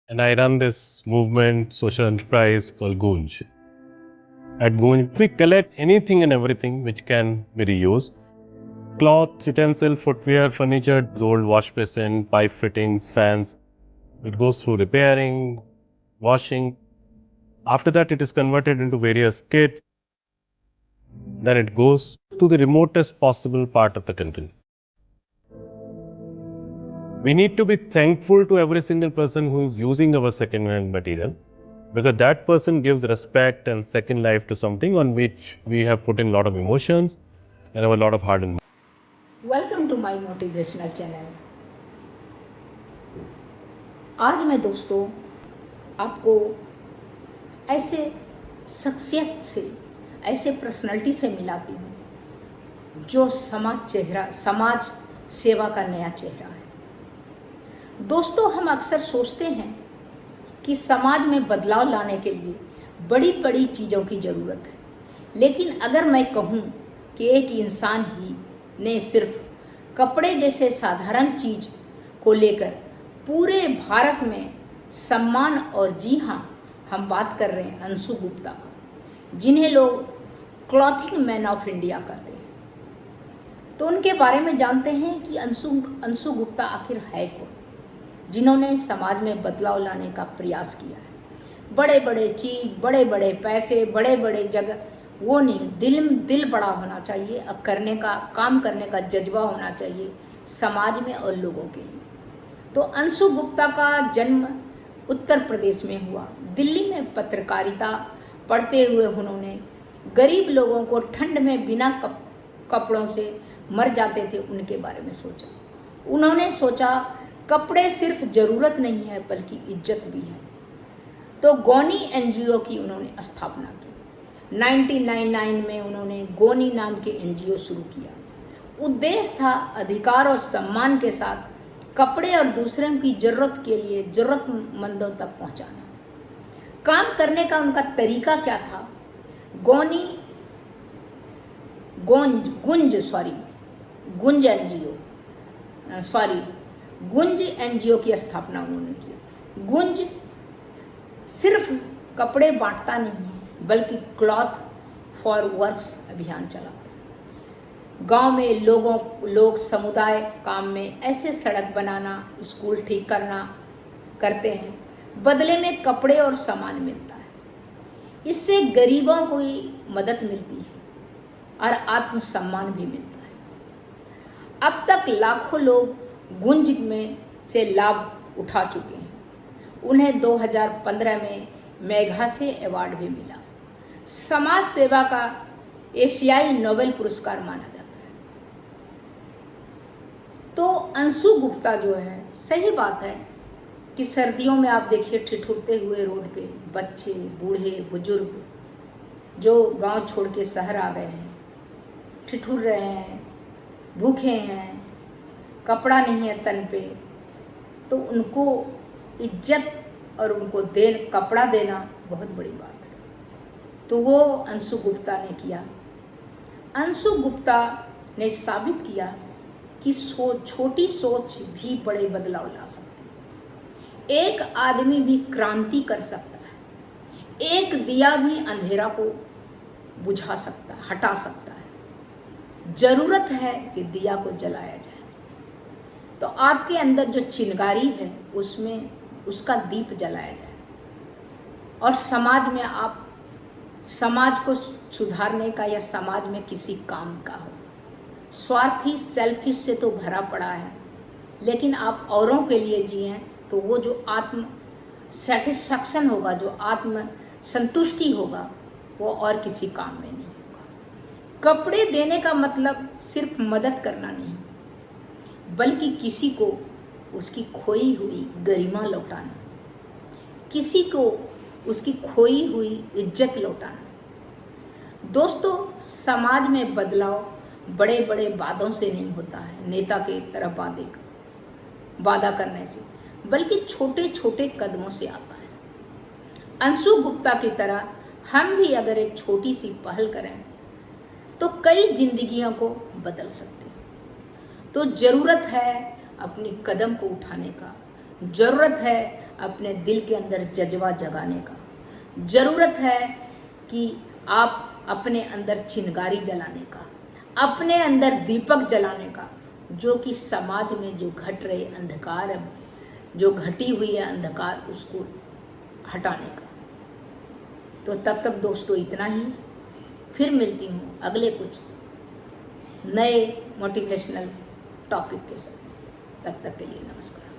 and I run this movement, social enterprise called Gunj. At Gunj, we collect anything and everything which can be reused. Cloth, utensil, footwear, furniture, old wash basin, pipe fittings, fans. It goes through repairing, washing. After that, it is converted into various kits. Then it goes to the remotest possible part of the country. We need to be thankful to every single person who is using our second-hand material, because that person gives respect and second life to something on which we have put in a lot of emotions and have a lot of heart and welcome to my motivational channel. आज मैं दोस्तों आपको ऐसे शख्सियत से, ऐसे personality से मिलाती हूँ जो समाज सेवा का नया चेहरा है। दोस्तों, हम अक्सर सोचते हैं कि समाज में बदलाव लाने के लिए बड़ी बड़ी चीज़ों की ज़रूरत है, लेकिन अगर मैं कहूँ कि एक इंसान ही ने सिर्फ कपड़े जैसे साधारण चीज को लेकर पूरे भारत में सम्मान, और जी हाँ, हम बात कर रहे हैं अंशु गुप्ता का, जिन्हें लोग क्लॉथिंग मैन ऑफ इंडिया कहते हैं। तो उनके बारे में जानते हैं कि अंशु गुप्ता आखिर है कौन, जिन्होंने समाज में बदलाव लाने का प्रयास किया है। बड़े बड़े चीज, बड़े बड़े पैसे, बड़े बड़े जगह वो नहीं, दिल बड़ा होना चाहिए, काम करने का जज्बा होना चाहिए समाज में और लोगों के लिए। तो अंशु गुप्ता का जन्म उत्तर प्रदेश में हुआ। दिल्ली में पत्रकारिता पढ़ते हुए उन्होंने गरीब लोगों को ठंड में बिना कपड़ों से मर जाते थे उनके बारे में सोचा। उन्होंने सोचा कपड़े सिर्फ जरूरत नहीं है बल्कि इज्जत भी है। तो गोनी एनजीओ की उन्होंने स्थापना की। 1999 में उन्होंने गोनी नाम के एनजीओ शुरू किया। उद्देश्य था अधिकार और सम्मान के साथ कपड़े और दूसरों की जरूरत के लिए जरूरतमंदों तक पहुंचाना। काम करने का उनका तरीका क्या था? गुंज एनजीओ की स्थापना उन्होंने की। गुंज सिर्फ कपड़े बांटता नहीं है बल्कि क्लॉथ फॉर वर्क्स अभियान चलाता है। गांव में लोग समुदाय काम में ऐसे सड़क बनाना, स्कूल ठीक करते हैं, बदले में कपड़े और सामान मिलता है। इससे गरीबों को ही मदद मिलती है और आत्मसम्मान भी मिलता है। अब तक लाखों लोग गुंज में से लाभ उठा चुके हैं। उन्हें 2015 में मेघासे अवार्ड भी मिला। समाज सेवा का एशियाई नोबेल पुरस्कार माना जाता है। तो अंशु गुप्ता जो है, सही बात है कि सर्दियों में आप देखिए ठिठुरते हुए रोड पे बच्चे, बूढ़े, बुजुर्ग जो गांव छोड़ के शहर आ गए हैं, ठिठुर रहे हैं, भूखे हैं, कपड़ा नहीं है तन पे, तो उनको इज्जत और उनको कपड़ा देना बहुत बड़ी बात है। तो वो अंशु गुप्ता ने किया। अंशु गुप्ता ने साबित किया कि छोटी सोच भी बड़े बदलाव ला सकती है। एक आदमी भी क्रांति कर सकता है। एक दिया भी अंधेरा को बुझा सकता है, हटा सकता है। जरूरत है कि दिया को जलाया जाए। तो आपके अंदर जो चिंगारी है उसमें उसका दीप जलाया जाए और समाज को सुधारने का या समाज में किसी काम का हो। स्वार्थी, सेल्फिश से तो भरा पड़ा है, लेकिन आप औरों के लिए जिएं तो वो जो आत्म सेटिस्फैक्शन होगा, जो आत्म संतुष्टि होगा, वो और किसी काम में नहीं होगा। कपड़े देने का मतलब सिर्फ मदद करना नहीं, बल्कि किसी को उसकी खोई हुई गरिमा लौटाना, किसी को उसकी खोई हुई इज्जत लौटाना। दोस्तों, समाज में बदलाव बड़े बड़े वादों से नहीं होता है, नेता के तरफ वादा करने से, बल्कि छोटे छोटे कदमों से आता है। अंशु गुप्ता की तरह हम भी अगर एक छोटी सी पहल करें तो कई जिंदगियों को बदल सकते हैं। तो जरूरत है अपनी कदम को उठाने का, जरूरत है अपने दिल के अंदर जज्बा जगाने का। ज़रूरत है कि आप अपने अंदर चिंगारी जलाने का, अपने अंदर दीपक जलाने का, जो कि समाज में जो घट रहे अंधकार है, जो घटी हुई है अंधकार, उसको हटाने का। तो तब तक दोस्तों इतना ही, फिर मिलती हूँ अगले कुछ नए मोटिवेशनल टॉपिक के साथ। तब तक के लिए नमस्कार।